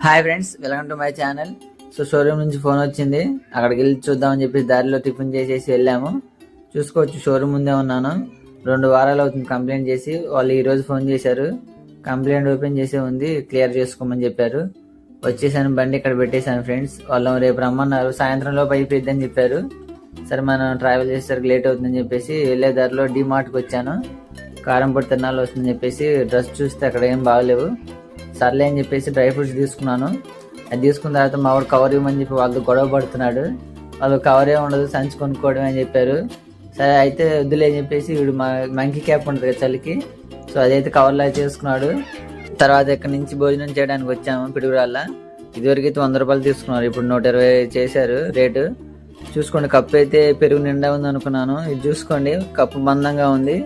Hi friends, welcome to my channel. So showroom నుంచి phone వచ్చింది, అక్కడికి వెళ్ళి చూద్దామని చెప్పి దారిలో టిఫిన్ చేసేసి వెళ్ళాము. చూసుకోవచ్చు, షోరూమ్ ముందే ఉన్నాను. 2 వారాలు అవుతుంది కంప్లైంట్ చేసి. వాళ్ళు ఈరోజు ఫోన్ చేశారు, కంప్లైంట్ ఓపెన్ చేసే ఉంది, క్లియర్ చేసుకోమని చెప్పారు. వచ్చేసాను, బండి ఇక్కడ పెట్టేశాను ఫ్రెండ్స్. వాళ్ళు రేపు రమ్మన్నారు, సాయంత్రం లోపు అయిపోయిద్దని చెప్పారు. సరే మనం ట్రావెల్ చేసేసరికి లేట్ అవుతుందని చెప్పేసి వెళ్ళే దారిలో డిమార్ట్కి వచ్చాను. కారంపొడి తిరణాలు వస్తుందని చెప్పేసి డ్రెస్ చూస్తే అక్కడ ఏం బాగలేవు. సర్లే అని చెప్పేసి డ్రై ఫ్రూట్స్ తీసుకున్నాను. అది తీసుకున్న తర్వాత మా వాడు కవర్ ఇవ్వమని చెప్పి వాళ్ళతో గొడవ పడుతున్నాడు. వాళ్ళు కవరే ఉండదు, సంచి కొనుక్కోవడం అని చెప్పారు. సరే అయితే వద్దులే అని చెప్పేసి వీడు మంకీ క్యాప్ ఉంటుంది కదా చలికి, సో అదైతే కవర్లో చేసుకున్నాడు. తర్వాత ఇక్కడ నుంచి భోజనం చేయడానికి వచ్చాము పిడుగురాళ్ళ. ఇదివరకు అయితే 100 రూపాయలు తీసుకున్నారు, ఇప్పుడు 120 చేశారు రేటు. చూసుకోండి, కప్పు అయితే పెరుగు నిండా ఉంది అనుకున్నాను. ఇది చూసుకోండి, కప్పు మందంగా ఉంది.